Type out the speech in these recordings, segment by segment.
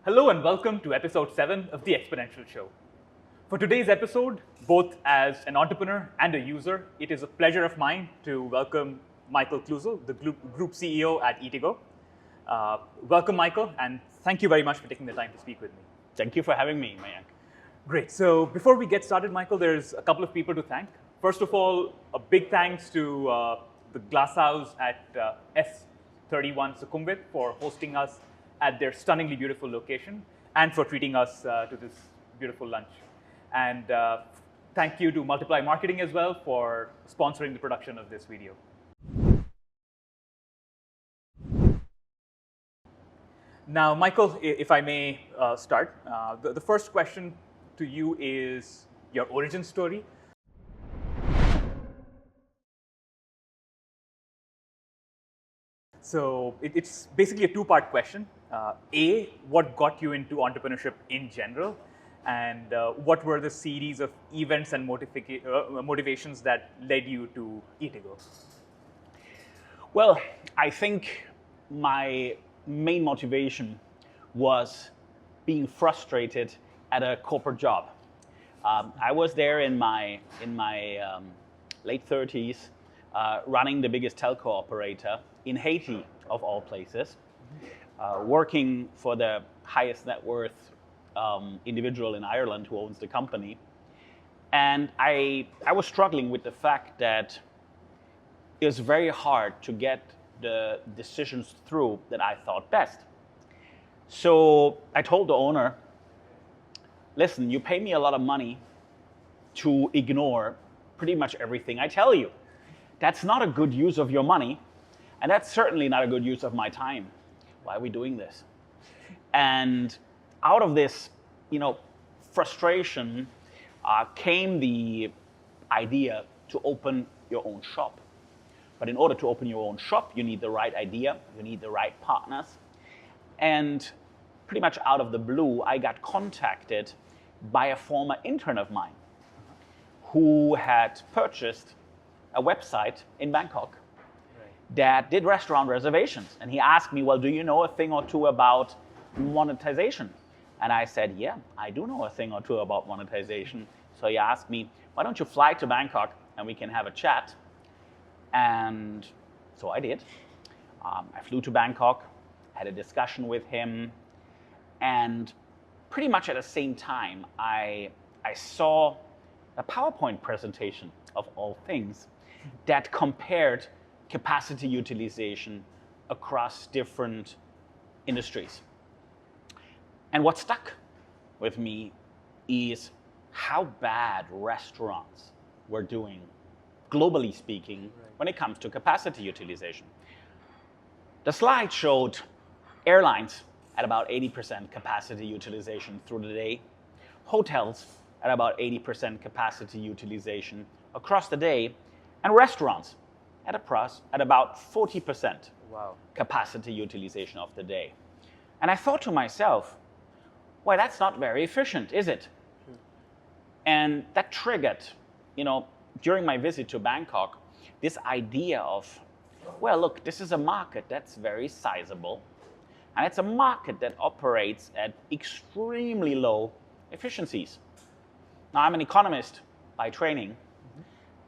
Hello and welcome to episode 7 of the Exponential Show. For today's episode, both as an entrepreneur and a user, it is a pleasure of mine to welcome Michael Cluzel, the Group CEO at Eatigo. Welcome, Michael, and thank you very much for taking the time to speak with me. Thank you for having me, Mayank. Great. So before we get started, Michael, there's a couple of people to thank. First of all, a big thanks to the Glasshouse at S31 Sukhumvit for hosting us at their stunningly beautiful location and for treating us to this beautiful lunch. And thank you to Multiply Marketing as well for sponsoring the production of this video. Now, Michael, if I may start, the first question to you is your origin story. So it's basically a two-part question. A, what got you into entrepreneurship in general? And what were the series of events and motivations that led you to Eatigo? Well, I think my main motivation was being frustrated at a corporate job. I was there in my late 30s, running the biggest telco operator in Haiti, of all places, working for the highest net worth individual in Ireland who owns the company. And I was struggling with the fact that it was very hard to get the decisions through that I thought best. So I told the owner, listen, you pay me a lot of money to ignore pretty much everything I tell you. That's not a good use of your money, and that's certainly not a good use of my time. Why are we doing this? And out of this, frustration came the idea to open your own shop. But in order to open your own shop, you need the right idea, you need the right partners. And pretty much out of the blue, I got contacted by a former intern of mine who had purchased a website in Bangkok that did restaurant reservations. And he asked me, well, do you know a thing or two about monetization? And I said, yeah, I do know a thing or two about monetization. So he asked me, why don't you fly to Bangkok and we can have a chat? And so I did. I flew to Bangkok, had a discussion with him, and pretty much at the same time, I saw a PowerPoint presentation of all things that compared capacity utilization across different industries. And what stuck with me is how bad restaurants were doing, globally speaking, when it comes to capacity utilization. The slide showed airlines at about 80% capacity utilization through the day, hotels at about 80% capacity utilization across the day, and restaurants at about 40% capacity utilization of the day. And I thought to myself, well, that's not very efficient, is it? And that triggered, during my visit to Bangkok, this idea of, well, look, this is a market that's very sizable, and it's a market that operates at extremely low efficiencies. Now, I'm an economist by training,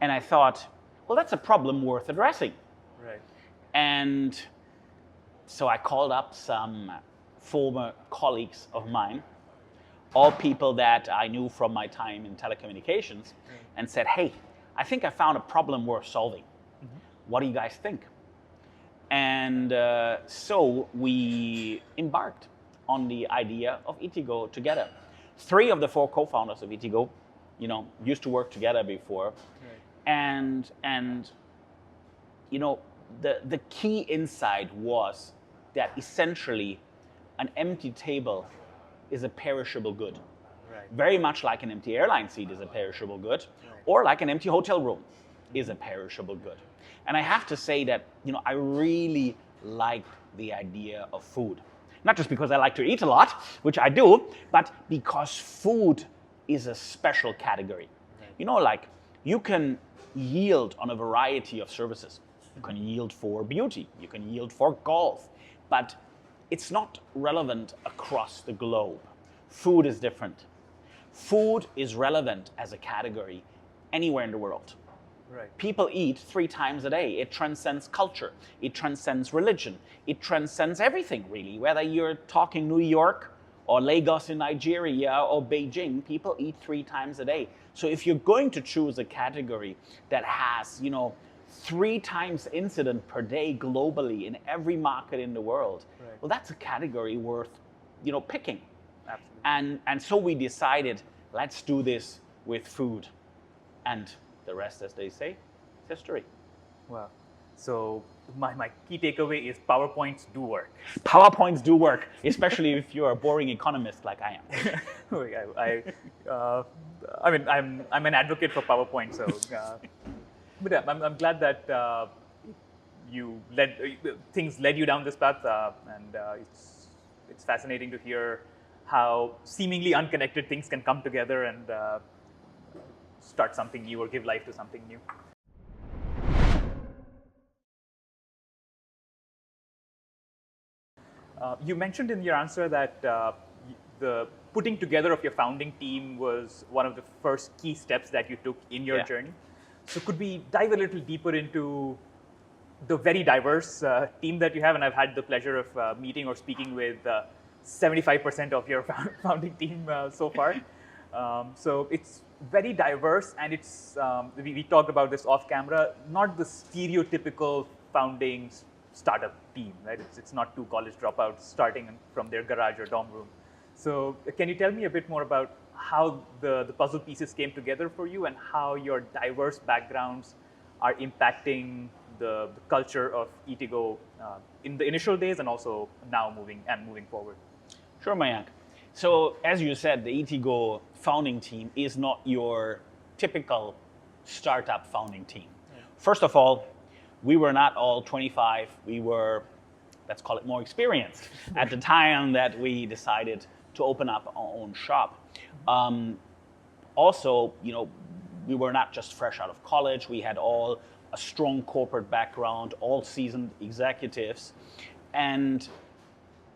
and I thought, well, that's a problem worth addressing. Right. And so I called up some former colleagues of mine, all people that I knew from my time in telecommunications, and said, hey, I think I found a problem worth solving. What do you guys think? And so we embarked on the idea of Eatigo together. 3 of the 4 co-founders of Eatigo, used to work together before. And the key insight was that essentially an empty table is a perishable good. Right. Very much like an empty airline seat is a perishable good, or like an empty hotel room is a perishable good. And I have to say that, I really like the idea of food. Not just because I like to eat a lot, which I do, but because food is a special category. Right. You can yield on a variety of services. You can yield for beauty, you can yield for golf, but it's not relevant across the globe. Food is different. Food is relevant as a category anywhere in the world. Right. People eat 3 times a day. It transcends culture. It transcends religion. It transcends everything, really. Whether you're talking New York or Lagos in Nigeria or Beijing, people eat 3 times a day. So if you're going to choose a category that has, 3 times incident per day globally in every market in the world, right. well, that's a category worth, picking. Absolutely. And so we decided, let's do this with food. And the rest, as they say, is history. Wow. So my key takeaway is PowerPoints do work. PowerPoints do work, especially if you're a boring economist like I am. I mean, I'm an advocate for PowerPoint, so. But yeah, I'm glad that things led you down this path, and it's fascinating to hear how seemingly unconnected things can come together and start something new or give life to something new. You mentioned in your answer that the putting together of your founding team was one of the first key steps that you took in your journey. So could we dive a little deeper into the very diverse team that you have? And I've had the pleasure of meeting or speaking with 75% of your founding team so far. So it's very diverse, and it's we talked about this off camera, not the stereotypical founding startup team, right? It's not 2 college dropouts starting from their garage or dorm room. So can you tell me a bit more about how the puzzle pieces came together for you and how your diverse backgrounds are impacting the culture of Eatigo in the initial days and also now moving forward? Sure, Mayank. So as you said, the Eatigo founding team is not your typical startup founding team. Yeah. First of all, we were not all 25. We were, let's call it, more experienced at the time that we decided to open up our own shop. Also, we were not just fresh out of college. We had all a strong corporate background, all seasoned executives, and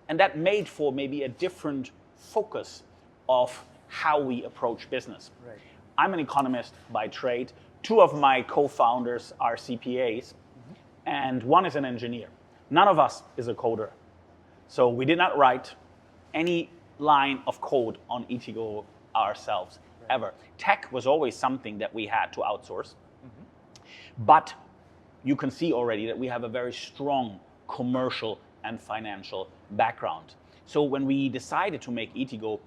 that made for maybe a different focus of how we approach business. Right. I'm an economist by trade. 2 of my co-founders are CPAs, and 1 is an engineer. None of us is a coder. So we did not write any line of code on Eatigo ourselves, ever. Tech was always something that we had to outsource. But you can see already that we have a very strong commercial and financial background. So when we decided to make Eatigo,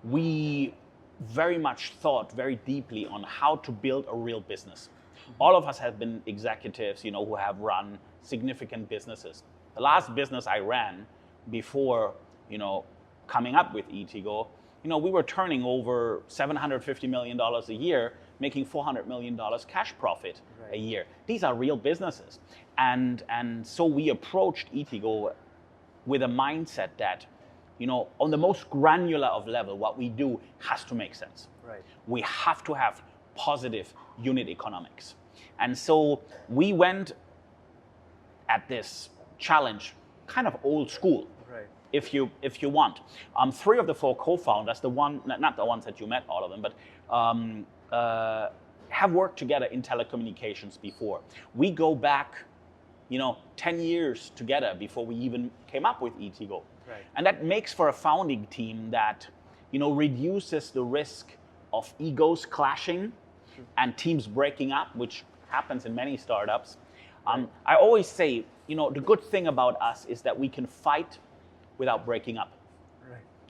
we very much thought very deeply on how to build a real business. All of us have been executives, who have run significant businesses. The last business I ran before, coming up with Eatigo, we were turning over $750 million a year, making $400 million cash profit a year. These are real businesses. And so we approached Eatigo with a mindset that, on the most granular of level, what we do has to make sense. Right. We have to have positive unit economics. And so we went at this challenge kind of old school. Right. If you want. 3 of the 4 co-founders, not the ones that you met, all of them, but have worked together in telecommunications before. We go back, 10 years together before we even came up with Eatigo. Right. And that makes for a founding team that, reduces the risk of egos clashing and teams breaking up, which happens in many startups. I always say, the good thing about us is that we can fight without breaking up.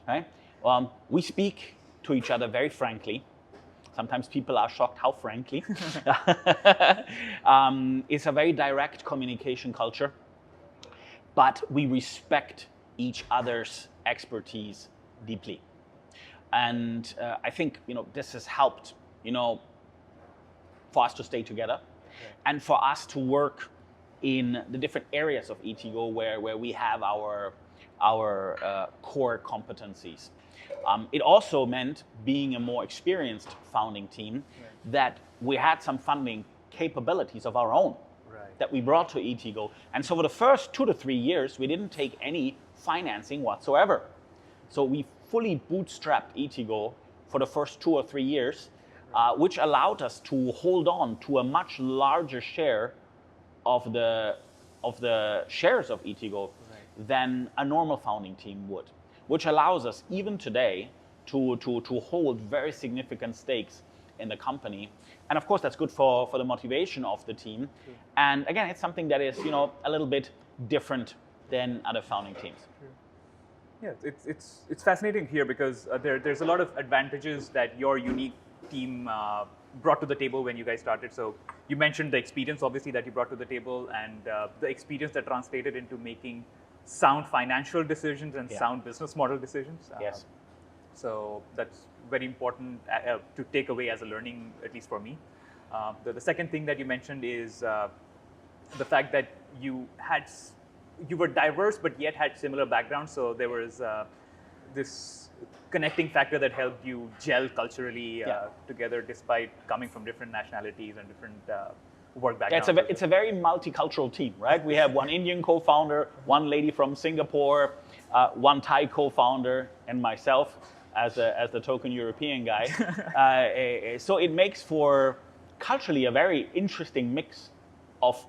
Right? We speak to each other very frankly. Sometimes people are shocked how frankly. It's a very direct communication culture, but we respect each other's expertise deeply. And I think this has helped for us to stay together, and for us to work in the different areas of Eatigo where we have our core competencies. It also meant, being a more experienced founding team, that we had some funding capabilities of our own that we brought to Eatigo. And so for the first 2 to 3 years, we didn't take any financing whatsoever. So we fully bootstrapped Eatigo for the first 2 or 3 years, which allowed us to hold on to a much larger share of the shares of Eatigo than a normal founding team would, which allows us even today to hold very significant stakes in the company. And of course, that's good for the motivation of the team. And again, it's something that is, a little bit different than other founding teams. Yeah, it's fascinating here because there's a lot of advantages that your unique team brought to the table when you guys started. So you mentioned the experience, obviously, that you brought to the table, and the experience that translated into making sound financial decisions and sound business model decisions. Yes. So that's very important to take away as a learning, at least for me. The second thing that you mentioned is the fact that you were diverse but yet had similar backgrounds. So there was this connecting factor that helped you gel culturally together, despite coming from different nationalities and different work backgrounds. It's a very multicultural team, right? We have one Indian co-founder, one lady from Singapore, one Thai co-founder, and myself as the token European guy. So it makes for culturally a very interesting mix of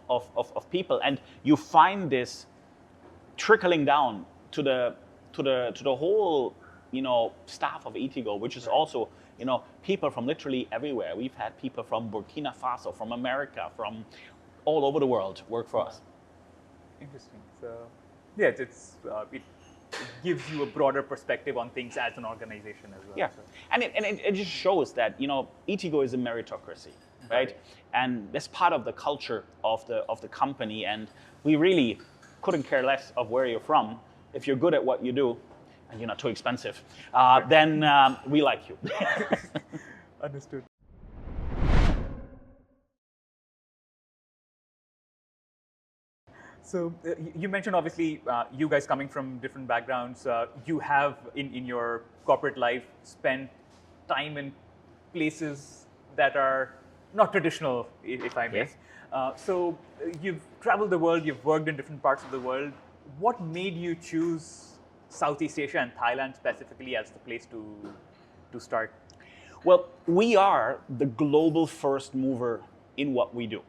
people, and you find this trickling down to the whole staff of Eatigo, which is also people from literally everywhere. We've had people from Burkina Faso, from America, from all over the world work for us. Interesting. So yeah, it gives you a broader perspective on things as an organization as well. Yeah, so. and it just shows that Eatigo is a meritocracy, right? And that's part of the culture of the company, and we really couldn't care less of where you're from. If you're good at what you do, and you're not too expensive, then we like you. Understood. So you mentioned, obviously, you guys coming from different backgrounds, you have in your corporate life spent time in places that are not traditional, if I may. Yes. So you've traveled the world, you've worked in different parts of the world. What made you choose Southeast Asia and Thailand specifically as the place to start? Well, we are the global first mover in what we do.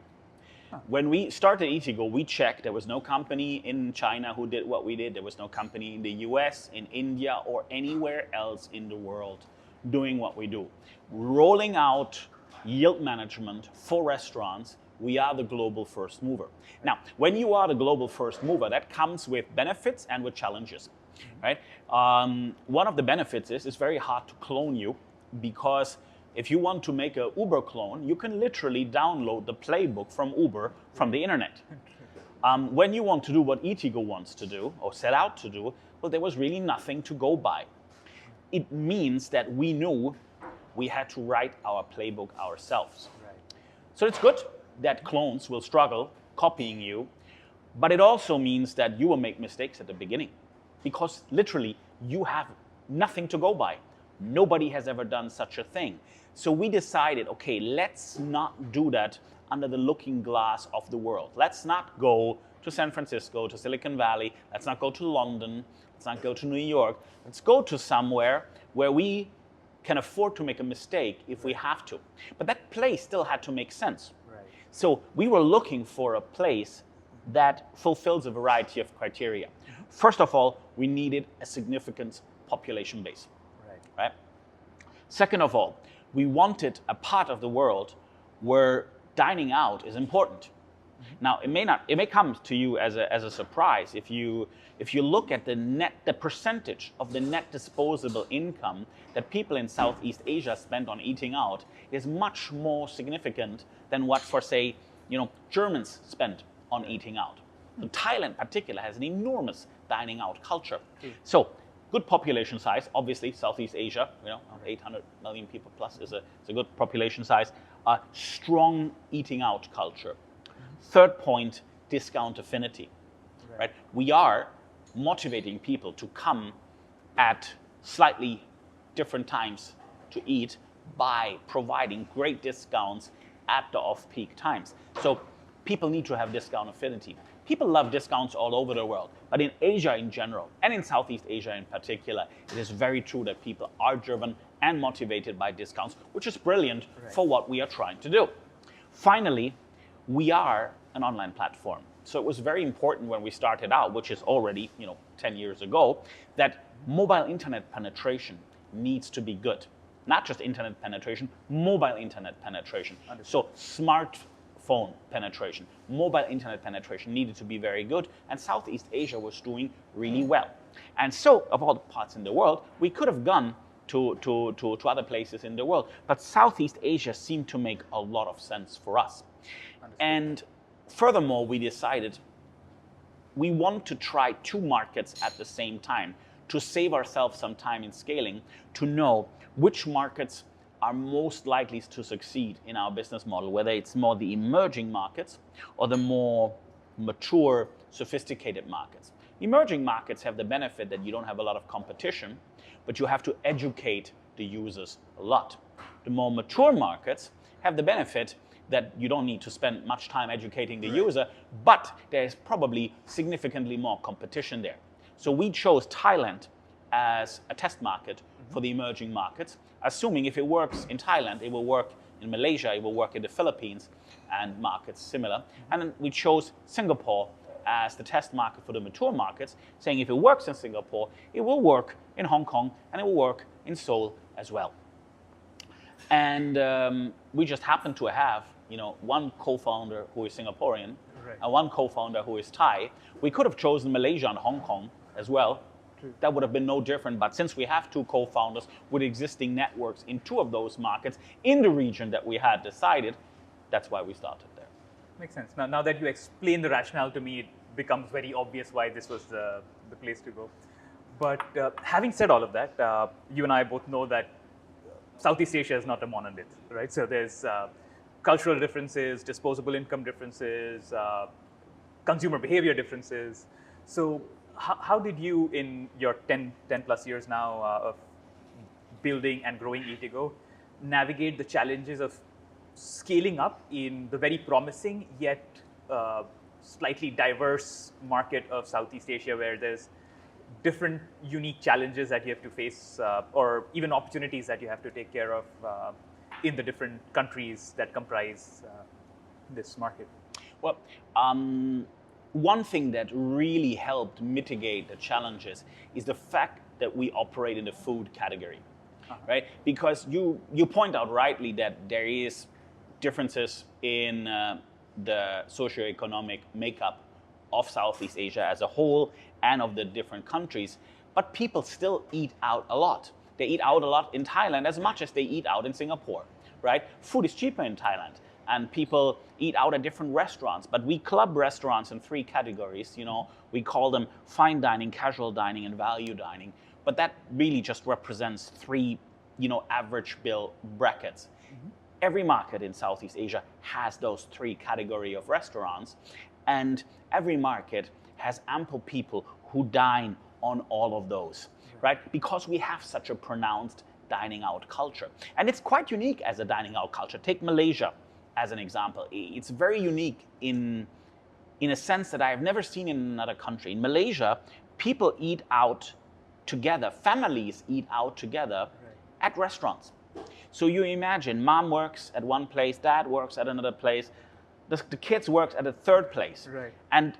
When we started Eatigo, we checked. There was no company in China who did what we did. There was no company in the US, in India, or anywhere else in the world doing what we do. Rolling out yield management for restaurants, we are the global first mover. Now, when you are the global first mover, that comes with benefits and with challenges, right? One of the benefits is it's very hard to clone you, because if you want to make a Uber clone, you can literally download the playbook from Uber from the internet. When you want to do what Eatigo wants to do, or set out to do, well, there was really nothing to go by. It means that we knew we had to write our playbook ourselves. So it's good that clones will struggle copying you, but it also means that you will make mistakes at the beginning, because literally you have nothing to go by. Nobody has ever done such a thing. So we decided, okay, let's not do that under the looking glass of the world. Let's not go to San Francisco, to Silicon Valley. Let's not go to London. Let's not go to New York. Let's go to somewhere where we can afford to make a mistake if we have to. But that place still had to make sense. So we were looking for a place that fulfills a variety of criteria. First of all, we needed a significant population base. Right? Second of all, we wanted a part of the world where dining out is important. Now, it may come to you as a surprise if you look at the percentage of the net disposable income that people in Southeast Asia spend on eating out is much more significant than what, for say, Germans spend on eating out. So Thailand, in particular, has an enormous dining out culture. So good population size, obviously. Southeast Asia, 800 million people plus is a good population size. Strong eating out culture. Third point, discount affinity. Right? We are motivating people to come at slightly different times to eat by providing great discounts at the off-peak times. So people need to have discount affinity. People love discounts all over the world, but in Asia in general, and in Southeast Asia in particular, it is very true that people are driven and motivated by discounts, which is brilliant for what we are trying to do. Finally, we are an online platform. So it was very important when we started out, which is already 10 years ago, that mobile internet penetration needs to be good. Not just internet penetration, mobile internet penetration. So smartphone penetration, mobile internet penetration needed to be very good, and Southeast Asia was doing really well. And so, of all the parts in the world, we could have gone to other places in the world, but Southeast Asia seemed to make a lot of sense for us. And furthermore, we decided we want to try 2 markets at the same time to save ourselves some time in scaling, to know which markets are most likely to succeed in our business model, whether it's more the emerging markets or the more mature, sophisticated markets. Emerging markets have the benefit that you don't have a lot of competition, but you have to educate the users a lot. The more mature markets have the benefit that you don't need to spend much time educating the user, but there's probably significantly more competition there. So we chose Thailand as a test market for the emerging markets, assuming if it works in Thailand, it will work in Malaysia, it will work in the Philippines, and markets similar. And then we chose Singapore as the test market for the mature markets, saying if it works in Singapore, it will work in Hong Kong, and it will work in Seoul as well. And we just happen to have one co-founder who is Singaporean, and one co-founder who is Thai. We could have chosen Malaysia and Hong Kong as well. That would have been no different, but since we have 2 co-founders with existing networks in 2 of those markets in the region that we had decided, that's why we started there. Makes sense. Now that you explain the rationale to me, it becomes very obvious why this was the place to go. But having said all of that, you and I both know that Southeast Asia is not a monolith, right? So there's cultural differences, disposable income differences, consumer behavior differences. So how did you, in your 10 plus years now of building and growing Eatigo, navigate the challenges of scaling up in the very promising yet slightly diverse market of Southeast Asia, where there's different unique challenges that you have to face, or even opportunities that you have to take care of in the different countries that comprise this market? Well, one thing that really helped mitigate the challenges is the fact that we operate in the food category, right? Because you point out rightly that there is differences in the socioeconomic makeup of Southeast Asia as a whole and of the different countries, but people still eat out a lot. They eat out a lot in Thailand as much as they eat out in Singapore, right? Food is cheaper in Thailand, and people eat out at different restaurants, but we club restaurants in 3 categories. We call them fine dining, casual dining, and value dining, but that really just represents 3, average bill brackets. Every market in Southeast Asia has those 3 categories of restaurants, and every market has ample people who dine on all of those, right? Because we have such a pronounced dining out culture. And it's quite unique as a dining out culture. Take Malaysia as an example. It's very unique in a sense that I have never seen in another country. In Malaysia, people eat out together, families eat out together at restaurants. So you imagine, mom works at one place, dad works at another place, the kids work at a third place. And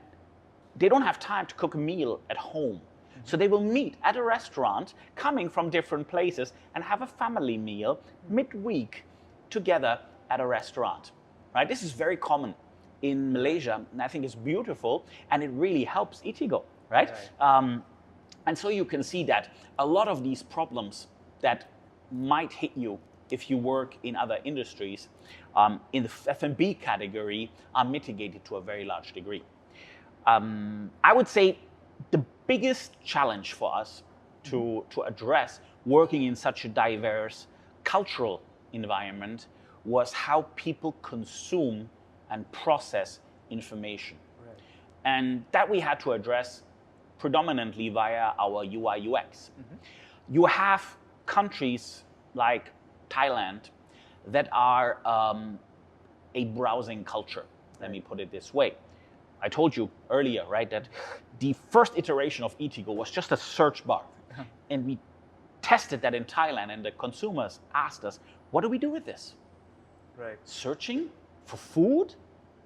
they don't have time to cook a meal at home. So they will meet at a restaurant, coming from different places, and have a family meal midweek together at a restaurant, right? This is very common in Malaysia, and I think it's beautiful, and it really helps Eatigo, right? And so you can see that a lot of these problems that might hit you if you work in other industries, in the F&B category, are mitigated to a very large degree. I would say the biggest challenge for us to address working in such a diverse cultural environment was how people consume and process information. And that we had to address predominantly via our UI UX. You have countries like Thailand that are a browsing culture, let me put it this way. I told you earlier, right, that the first iteration of Eatigo was just a search bar. And we tested that in Thailand, and the consumers asked us, what do we do with this? Right. Searching for food?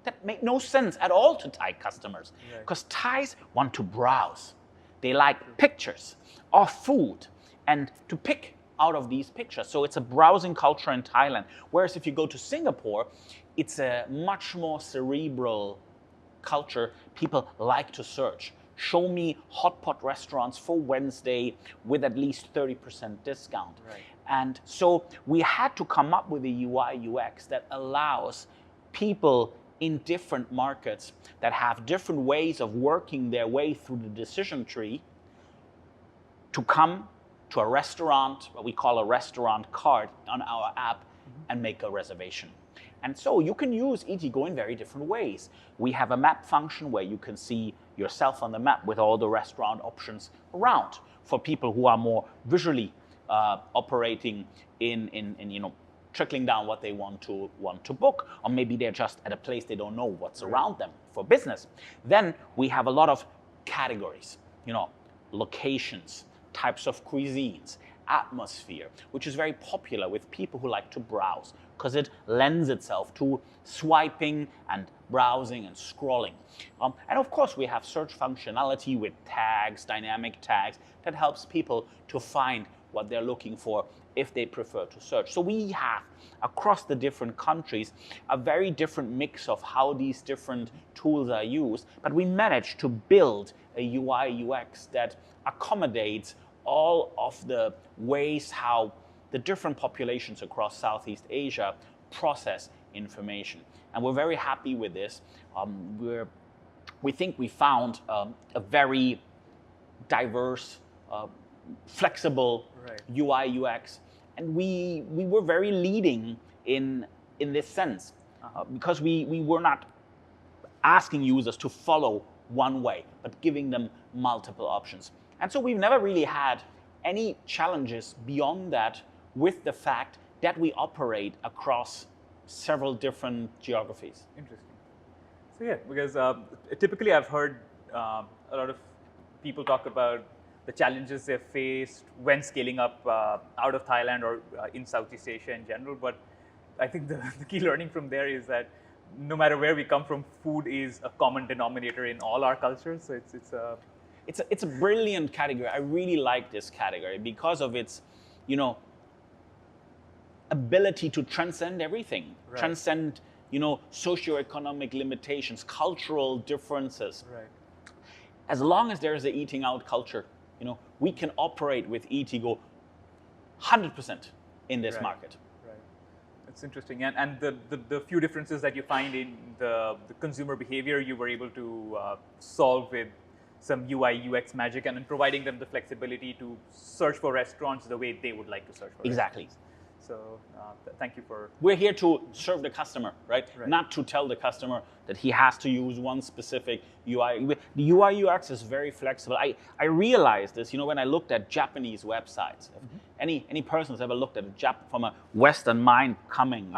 That made no sense at all to Thai customers. Because Thais want to browse. They like pictures of food and to pick out of these pictures. So it's a browsing culture in Thailand. Whereas if you go to Singapore, it's a much more cerebral culture. People like to search. Show me hot pot restaurants for Wednesday with at least 30% discount. Right. And so we had to come up with a UI UX that allows people in different markets that have different ways of working their way through the decision tree to come to a restaurant, what we call a restaurant cart on our app, and make a reservation. And so you can use Eatigo in very different ways. We have a map function where you can see yourself on the map with all the restaurant options around for people who are more visually operating in trickling down what they want to book, or maybe they're just at a place they don't know what's around them for business. Then we have a lot of categories, locations, types of cuisines, atmosphere, which is very popular with people who like to browse because it lends itself to swiping and browsing and scrolling. And of course, we have search functionality with tags, dynamic tags, that helps people to find what they're looking for if they prefer to search. So we have, across the different countries, a very different mix of how these different tools are used, but we managed to build a UI UX that accommodates all of the ways how the different populations across Southeast Asia process information. And we're very happy with this. We think we found a very diverse, flexible UI UX, and we were very leading in this sense because we were not asking users to follow one way, but giving them multiple options. And so we've never really had any challenges beyond that with the fact that we operate across several different geographies. Interesting. So yeah, because typically I've heard a lot of people talk about the challenges they've faced when scaling up out of Thailand or in Southeast Asia in general. But I think the key learning from there is that no matter where we come from, food is a common denominator in all our cultures. So it's a brilliant category. I really like this category because of its, ability to transcend everything, transcend, socioeconomic limitations, cultural differences. Right. As long as there is an eating out culture, we can operate with Eatigo 100% in this market. Right. That's interesting. And the few differences that you find in the consumer behavior, you were able to solve with some UI UX magic and then providing them the flexibility to search for restaurants the way they would like to search for Exactly. restaurants. So thank you for... We're here to serve the customer, right? Not to tell the customer that he has to use one specific UI. The UI UX is very flexible. I realized this, when I looked at Japanese websites. Any person who's ever looked at from a Western mind coming,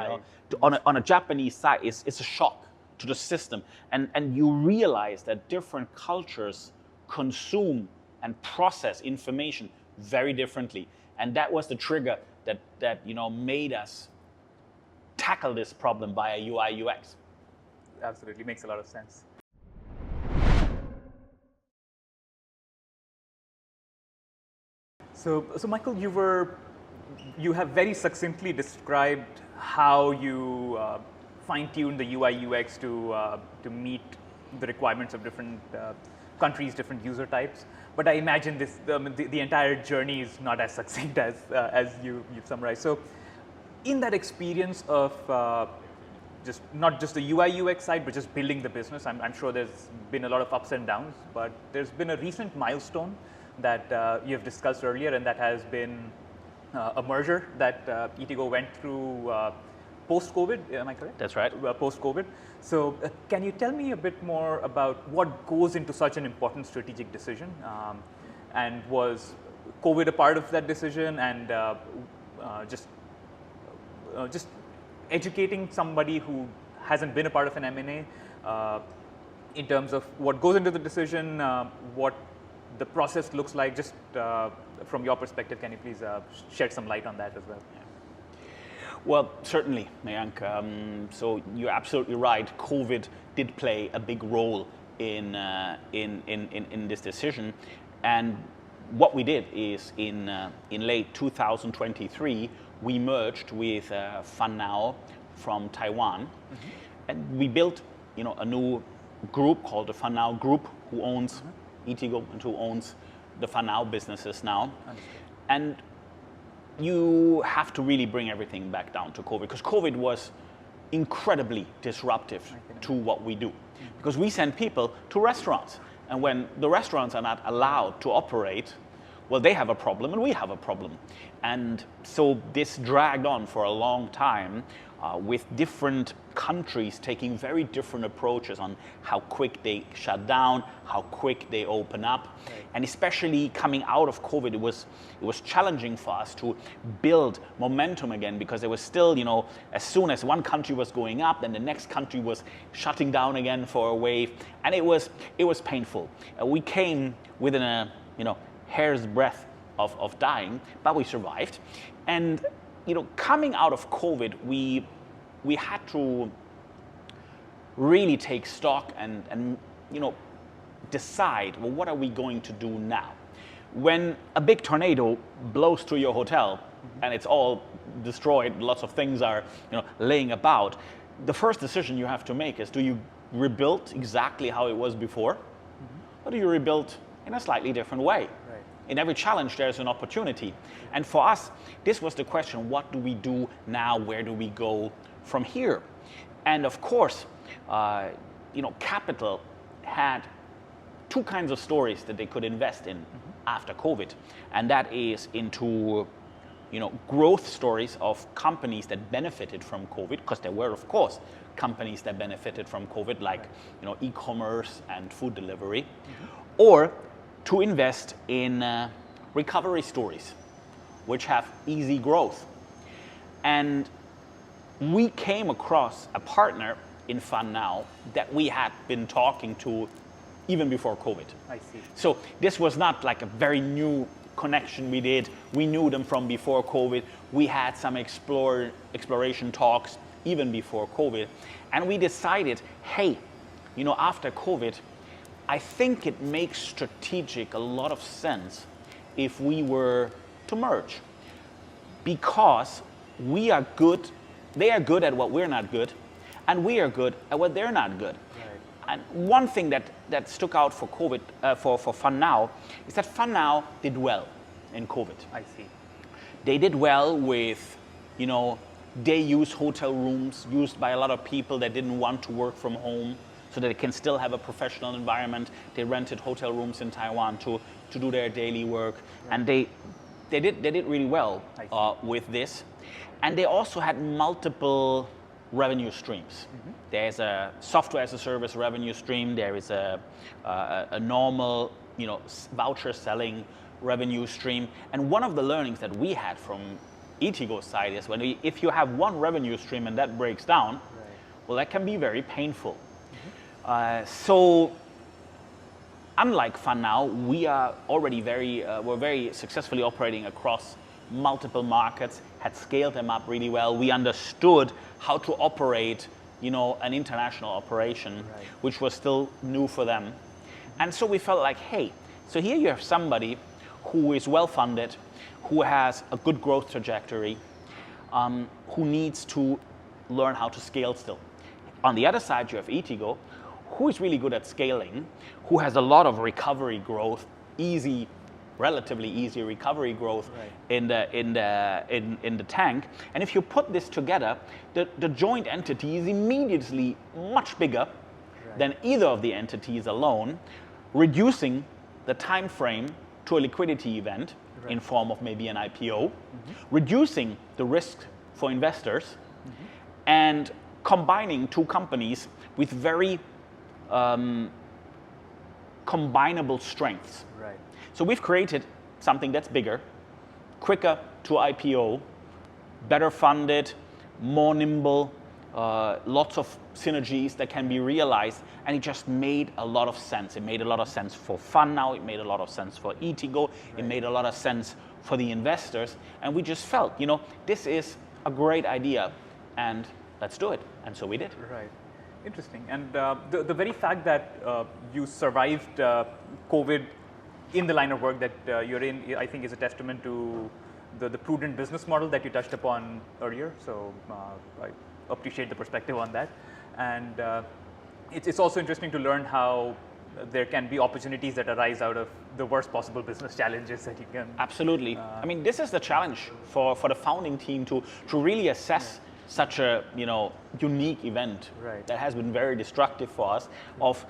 on a Japanese site, it's a shock to the system. And you realize that different cultures consume and process information very differently. And that was the trigger that made us tackle this problem by a UI UX. Absolutely, makes a lot of sense. So Michael, you have very succinctly described how you fine-tune the UI UX to meet the requirements of different countries, different user types. But I imagine the entire journey is not as succinct as you've summarized. So in that experience of not just the UI UX side, but just building the business, I'm sure there's been a lot of ups and downs, but there's been a recent milestone that you have discussed earlier, and that has been a merger that Eatigo went through post-COVID, am I correct? That's right. Post-COVID. So can you tell me a bit more about what goes into such an important strategic decision? And was COVID a part of that decision? And just educating somebody who hasn't been a part of an M&A, in terms of what goes into the decision, what the process looks like, just from your perspective, can you please shed some light on that as well? Yeah. Well, certainly, Mayank. So you're absolutely right. COVID did play a big role in this decision, and what we did is in late 2023 we merged with FunNow from Taiwan, and we built a new group called the FunNow Group, who owns Eatigo and who owns the FunNow businesses now. And you have to really bring everything back down to COVID, because COVID was incredibly disruptive to what we do. Because we send people to restaurants, and when the restaurants are not allowed to operate, well, they have a problem and we have a problem. And so this dragged on for a long time, with different countries taking very different approaches on how quick they shut down, how quick they open up. Right. And especially coming out of COVID, it was challenging for us to build momentum again, because there was still, as soon as one country was going up, then the next country was shutting down again for a wave, and it was painful. We came within a hair's breadth of dying, but we survived. And coming out of COVID, we had to really take stock and decide, well, what are we going to do now? When a big tornado blows through your hotel and it's all destroyed, lots of things are laying about, the first decision you have to make is, do you rebuild exactly how it was before? Or do you rebuild in a slightly different way? In every challenge, there's an opportunity. And for us, this was the question: what do we do now? Where do we go from here? And of course, capital had two kinds of stories that they could invest in after COVID. And that is into growth stories of companies that benefited from COVID, because there were, of course, companies that benefited from COVID, like e-commerce and food delivery, or to invest in recovery stories, which have easy growth. And we came across a partner in FunNow that we had been talking to even before COVID. I see. So this was not like a very new connection we did. We knew them from before COVID. We had some exploration talks even before COVID. And we decided, hey, after COVID, I think it makes strategic a lot of sense if we were to merge, because we are good, they are good at what we're not good, and we are good at what they're not good. Right. And one thing that stuck out for COVID, for FunNow, is that FunNow did well in COVID. I see. They did well with, they use hotel rooms used by a lot of people that didn't want to work from home, so that they can still have a professional environment. They rented hotel rooms in Taiwan to do their daily work. Right. And they did really well with this. And they also had multiple revenue streams. There's a software as a service revenue stream. There is a normal voucher selling revenue stream. And one of the learnings that we had from Eatigo's side is if you have one revenue stream and that breaks down, well, that can be very painful. So unlike FunNow, we are already we're very successfully operating across multiple markets, had scaled them up really well. We understood how to operate, an international operation, which was still new for them. And so we felt like, hey, so here you have somebody who is well-funded, who has a good growth trajectory, who needs to learn how to scale still. On the other side, you have Eatigo, who is really good at scaling, who has a lot of recovery growth, relatively easy recovery growth in the tank. And if you put this together, the joint entity is immediately much bigger than either of the entities alone, reducing the time frame to a liquidity event in form of maybe an IPO, reducing the risk for investors, and combining two companies with very combinable strengths. Right. So we've created something that's bigger, quicker to IPO, better funded, more nimble, lots of synergies that can be realized, and it just made a lot of sense. It made a lot of sense for fun now, it made a lot of sense for Eatigo, it made a lot of sense for the investors, and we just felt, this is a great idea, and let's do it, and so we did. Right, interesting. And the very fact that you survived COVID in the line of work that you're in, I think is a testament to the prudent business model that you touched upon earlier, so I appreciate the perspective on that. And it's also interesting to learn how there can be opportunities that arise out of the worst possible business challenges that you can. Absolutely. I mean, this is the challenge for the founding team to really assess such a unique event that has been very destructive for us. Of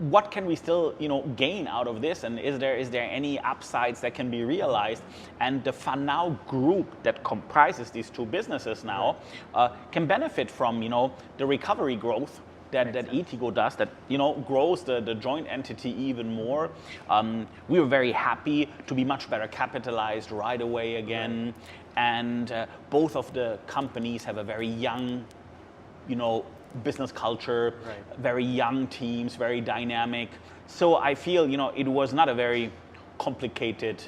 what can we still gain out of this, and is there any upsides that can be realized? And the FunNow group that comprises these two businesses now can benefit from the recovery growth that Eatigo does, that grows the joint entity even more. We were very happy to be much better capitalized right away again, and both of the companies have a very young, business culture, very young teams, very dynamic. So I feel it was not a very complicated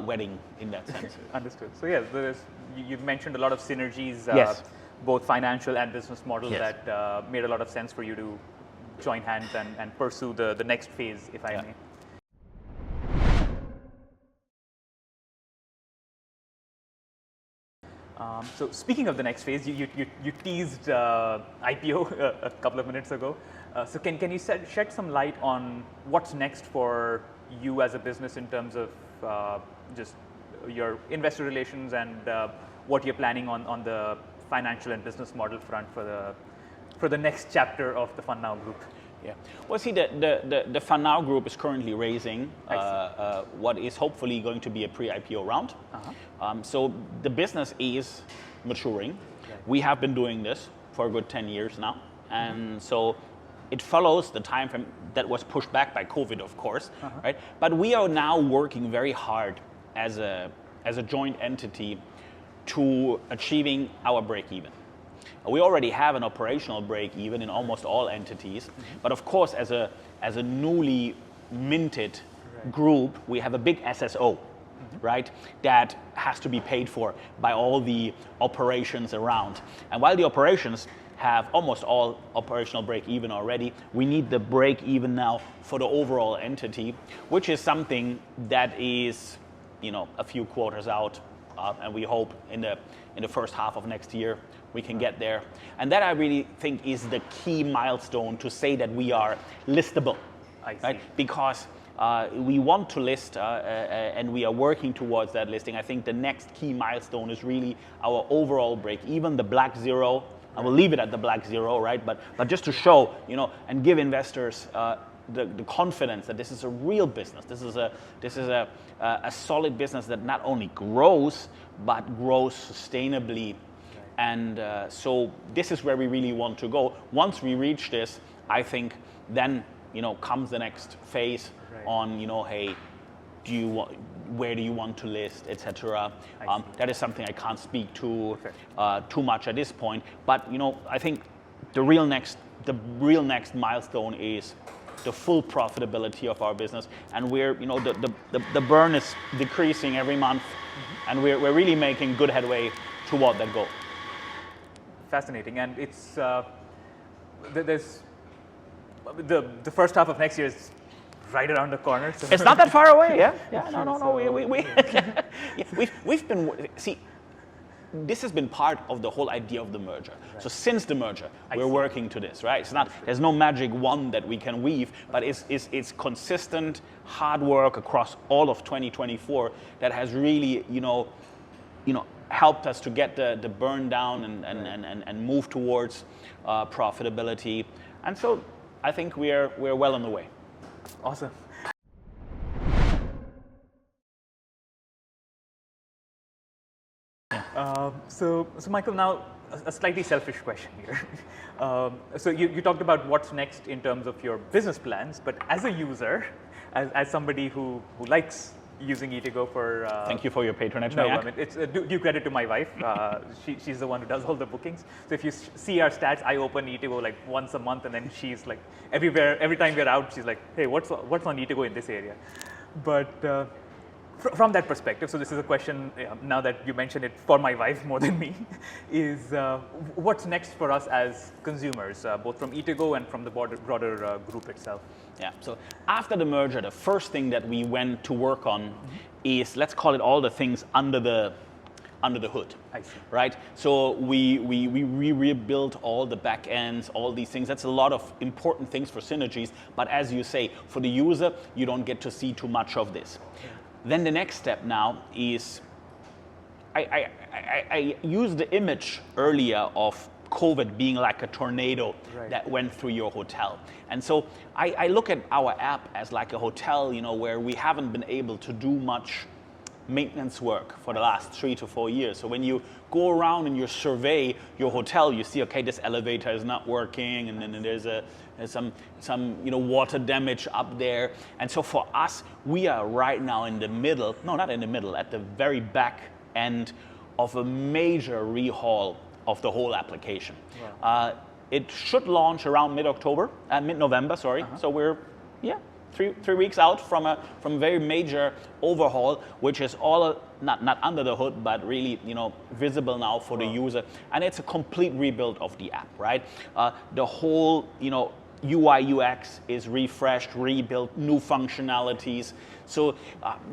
wedding in that sense. Understood. So yeah, you've mentioned a lot of synergies. Yes. Both financial and business model that made a lot of sense for you to join hands and pursue the next phase, if I may. So speaking of the next phase, you teased IPO a couple of minutes ago. So can you shed some light on what's next for you as a business in terms of just your investor relations and what you're planning on the financial and business model front for the next chapter of the FunNow group? Yeah. Well, see, the FunNow group is currently raising what is hopefully going to be a pre-IPO round. So the business is maturing. We have been doing this for a good 10 years now. And so it follows the time frame that was pushed back by COVID, of course, right? But we are now working very hard as a joint entity to achieving our break-even. We already have an operational break-even in almost all entities, but of course, as a newly minted group, we have a big SSO, right? That has to be paid for by all the operations around. And while the operations have almost all operational break-even already, we need the break-even now for the overall entity, which is something that is, a few quarters out. And we hope in the first half of next year we can get there. And that I really think is the key milestone to say that we are listable, right? Because we want to list and we are working towards that listing. I think the next key milestone is really our overall break, even the black zero. I will leave it at the black zero, right? But just to show, and give investors the confidence that this is a real business. This is a solid business that not only grows but grows sustainably, and so this is where we really want to go. Once we reach this, I think then comes the next phase on hey, where do you want to list, etc. That is something I can't speak to too much at this point. But I think the real next milestone is the full profitability of our business, and we're the burn is decreasing every month, and we're really making good headway toward that goal. Fascinating, and it's there's the first half of next year is right around the corner. So it's not that far away. We've been this has been part of the whole idea of the merger. So since the merger, we're working to this, right? It's not, there's no magic wand that we can weave, but it's consistent hard work across all of 2024 that has really, helped us to get the burn down and move towards profitability. And so I think we're well on the way. Awesome. So Michael, now a slightly selfish question here. So you talked about what's next in terms of your business plans, but as a user, as somebody who likes using Eatigo for... Thank you for your patronage, No, Mayank. I mean, it's due credit to my wife. She's the one who does all the bookings. So if you see our stats, I open Eatigo like once a month, and then she's like every time we're out, she's like, hey, what's on Eatigo in this area? But from that perspective, so this is a question, now that you mentioned it, for my wife more than me, is what's next for us as consumers, both from Eatigo and from the broader group itself? Yeah, so after the merger, the first thing that we went to work on is, let's call it all the things under the hood. I see. Right? So we rebuilt all the back ends, all these things. That's a lot of important things for Synergies, but as you say, for the user, you don't get to see too much of this. Yeah. Then the next step now is, I used the image earlier of COVID being like a tornado that went through your hotel. And so I look at our app as like a hotel, where we haven't been able to do much maintenance work for the last 3 to 4 years. So when you go around and you survey your hotel, you see, okay, this elevator is not working, and then there's some water damage up there. And so for us, we are right now in the middle, no, not in the middle, at the very back end of a major rehaul of the whole application. Wow. It should launch around mid-November, sorry. So we're, three weeks out from a very major overhaul, which is all not under the hood, but really visible now for the user. And it's a complete rebuild of the app, right? The whole UI UX is refreshed, rebuilt, new functionalities. So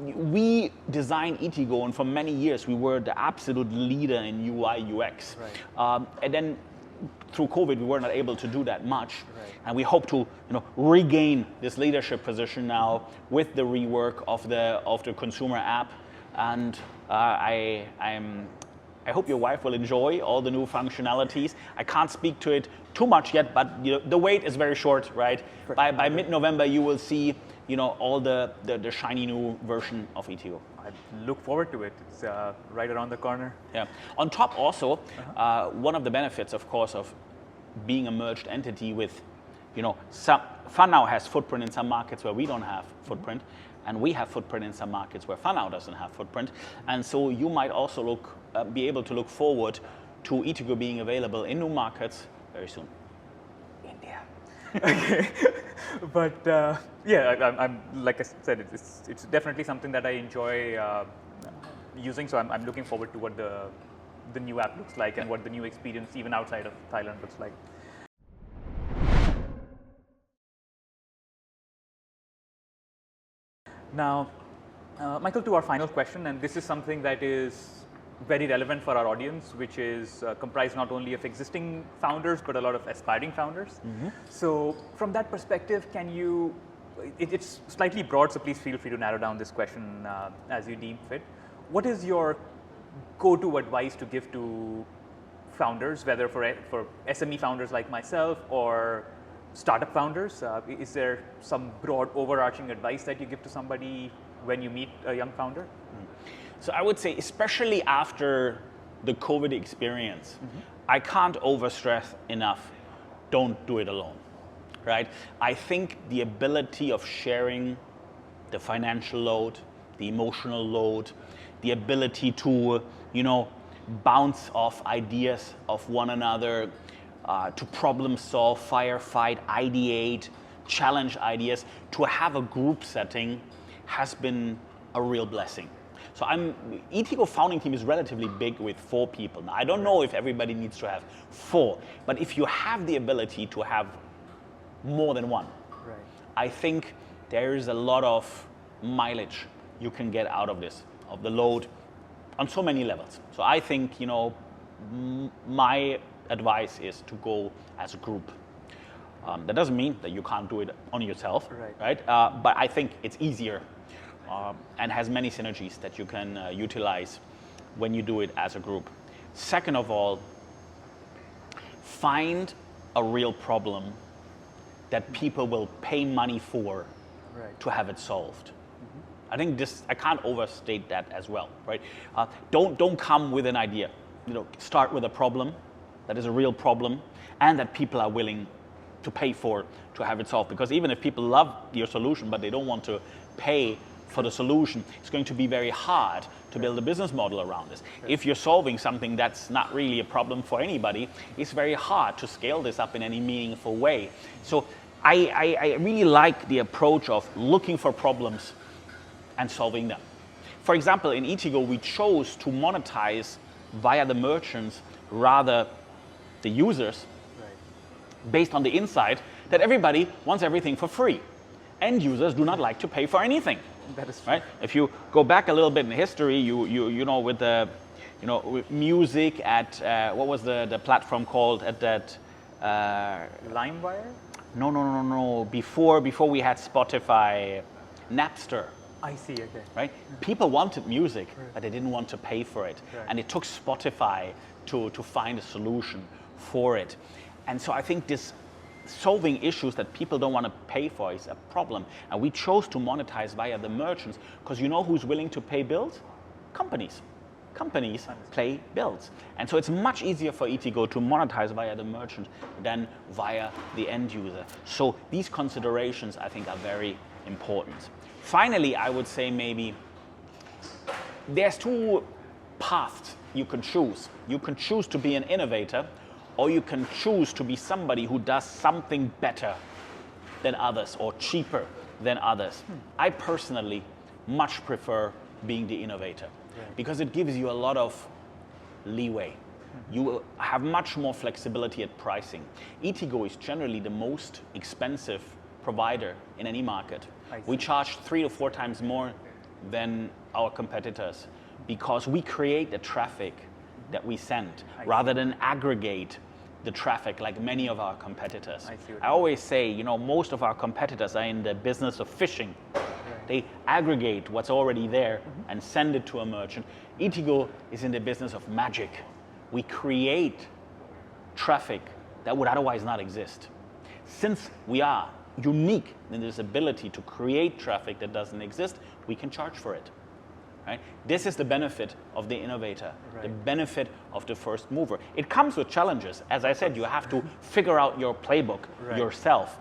we designed Eatigo, and for many years we were the absolute leader in UI UX. Right. And then through COVID, we were not able to do that much, and we hope to regain this leadership position now with the rework of the consumer app. And I hope your wife will enjoy all the new functionalities. I can't speak to it too much yet, but the wait is very short, right? By mid-November, you will see all the shiny new version of Eatigo. I look forward to it. It's right around the corner. Yeah. On top also, one of the benefits, of course, of being a merged entity with, FunNow has footprint in some markets where we don't have footprint, and we have footprint in some markets where FunNow doesn't have footprint. And so you might also be able to look forward to Eatigo being available in new markets very soon. India. Okay. But I'm like I said, it's definitely something that I enjoy using. So I'm looking forward to what the new app looks like and what the new experience even outside of Thailand looks like. Now, Michael, to our final question, and this is something that is very relevant for our audience, which is comprised not only of existing founders, but a lot of aspiring founders. So from that perspective, it's slightly broad, so please feel free to narrow down this question as you deem fit. What is your go-to advice to give to founders, whether for SME founders like myself or startup founders? Is there some broad overarching advice that you give to somebody when you meet a young founder? So I would say, especially after the COVID experience, I can't overstress enough, don't do it alone, right? I think the ability of sharing the financial load, the emotional load, the ability to, bounce off ideas of one another, to problem solve, firefight, ideate, challenge ideas, to have a group setting has been a real blessing. So Eatigo founding team is relatively big with 4 people. Now, I don't know if everybody needs to have 4, but if you have the ability to have more than 1, I think there is a lot of mileage you can get out of this, of the load, on so many levels. So I think, my advice is to go as a group. That doesn't mean that you can't do it on yourself, right? But I think it's easier and has many synergies that you can utilize when you do it as a group. Second of all, find a real problem that people will pay money for to have it solved. I think I can't overstate that as well, right? Don't come with an idea. Start with a problem that is a real problem and that people are willing to pay for to have it solved. Because even if people love your solution, but they don't want to pay for the solution, it's going to be very hard to build a business model around this. If you're solving something that's not really a problem for anybody, it's very hard to scale this up in any meaningful way. So I really like the approach of looking for problems and solving them. For example, in Eatigo, we chose to monetize via the merchants rather the users, based on the insight that everybody wants everything for free. End users do not like to pay for anything. That is true. Right? If you go back a little bit in history, you know, with the, you know, with music at what was the platform called at that? LimeWire? No. Before we had Spotify, Napster. I see. Okay. Right? People wanted music, but they didn't want to pay for it, and it took Spotify to find a solution for it. And so I think this solving issues that people don't want to pay for is a problem. And we chose to monetize via the merchants because you know who's willing to pay bills? Companies. Companies pay bills. And so it's much easier for Eatigo to monetize via the merchant than via the end user. So these considerations, I think, are very important. Finally, I would say maybe there's two paths you can choose. You can choose to be an innovator, or you can choose to be somebody who does something better than others or cheaper than others. I personally much prefer being the innovator because it gives you a lot of leeway. You have much more flexibility at pricing. Eatigo is generally the most expensive provider in any market. We charge 3 to 4 times more than our competitors because we create the traffic that we send rather than aggregate the traffic like many of our competitors. I always say, you know, most of our competitors are in the business of fishing. They aggregate what's already there and send it to a merchant. Eatigo is in the business of magic. We create traffic that would otherwise not exist. Since we are unique in this ability to create traffic that doesn't exist, we can charge for it. Right? This is the benefit of the innovator, the benefit of the first mover. It comes with challenges. As I said, you have to figure out your playbook yourself.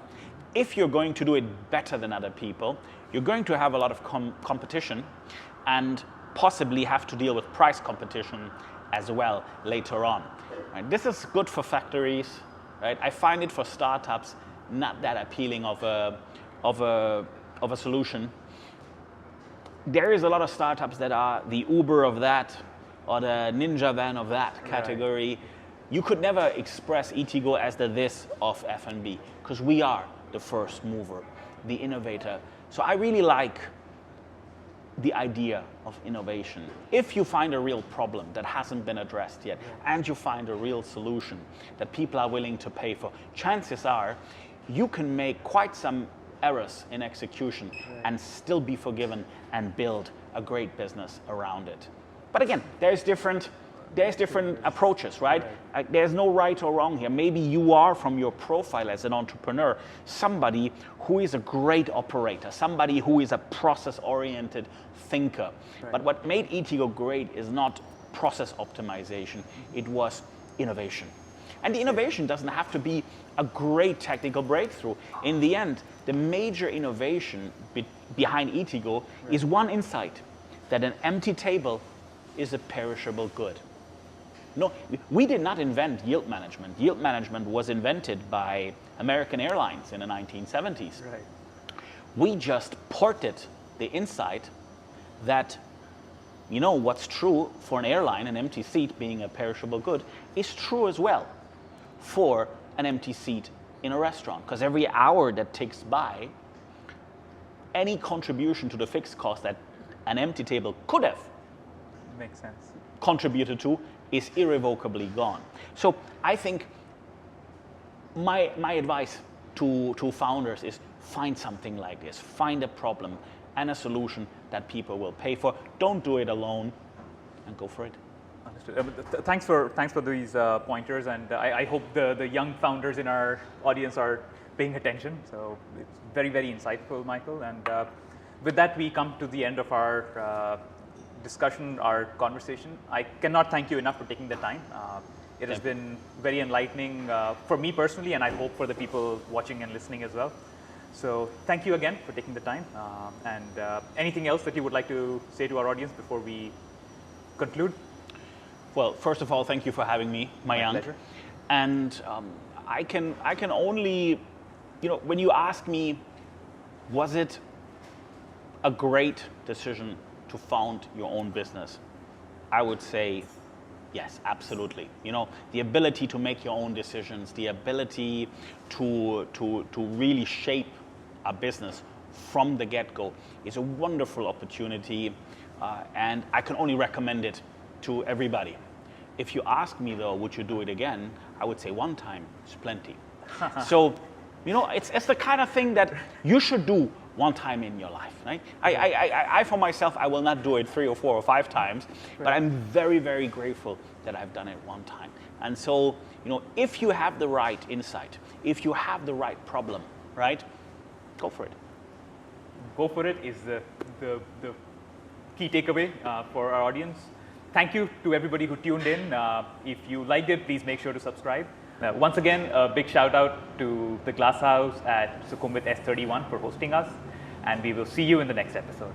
If you're going to do it better than other people, you're going to have a lot of competition and possibly have to deal with price competition as well later on. Right? This is good for factories. Right? I find it for startups not that appealing of a solution. There is a lot of startups that are the Uber of that or the Ninja Van of that category. You could never express Eatigo as the this of F&B because we are the first mover, the innovator. So I really like the idea of innovation. If you find a real problem that hasn't been addressed yet and you find a real solution that people are willing to pay for, chances are you can make quite some errors in execution and still be forgiven and build a great business around it. But again, there's different approaches, right? There's no right or wrong here. Maybe you are, from your profile as an entrepreneur, somebody who is a great operator, somebody who is a process-oriented thinker. But what made Eatigo great is not process optimization, it was innovation. And the innovation doesn't have to be a great technical breakthrough. In the end, the major innovation behind Eatigo is one insight, that an empty table is a perishable good. No, we did not invent yield management. Yield management was invented by American Airlines in the 1970s. We just ported the insight that, you know, what's true for an airline, an empty seat being a perishable good, is true as well for an empty seat in a restaurant. Because every hour that ticks by, any contribution to the fixed cost that an empty table could have contributed to is irrevocably gone. So I think my advice to founders is find something like this. Find a problem and a solution that people will pay for. Don't do it alone and go for it. Understood. Thanks for these pointers, and I hope the young founders in our audience are paying attention. So it's very, very insightful, Michael. And with that, we come to the end of our discussion, our conversation. I cannot thank you enough for taking the time. It has been very enlightening for me personally, and I hope for the people watching and listening as well. So thank you again for taking the time. And anything else that you would like to say to our audience before we conclude? Well, first of all, thank you for having me, Mayank. My pleasure. And I can only, when you ask me, was it a great decision to found your own business? I would say yes, absolutely. The ability to make your own decisions, the ability to really shape a business from the get-go is a wonderful opportunity, and I can only recommend it to everybody. If you ask me though, would you do it again? I would say one time is plenty. So, it's the kind of thing that you should do one time in your life, right? I for myself, I will not do it 3 or 4 or 5 times, but I'm very, very grateful that I've done it one time. And so, if you have the right insight, if you have the right problem, right, go for it. Go for it is the key takeaway for our audience. Thank you to everybody who tuned in. If you liked it, please make sure to subscribe. Once again, a big shout out to the Glass House at Sukhumvit S31 for hosting us, and we will see you in the next episode.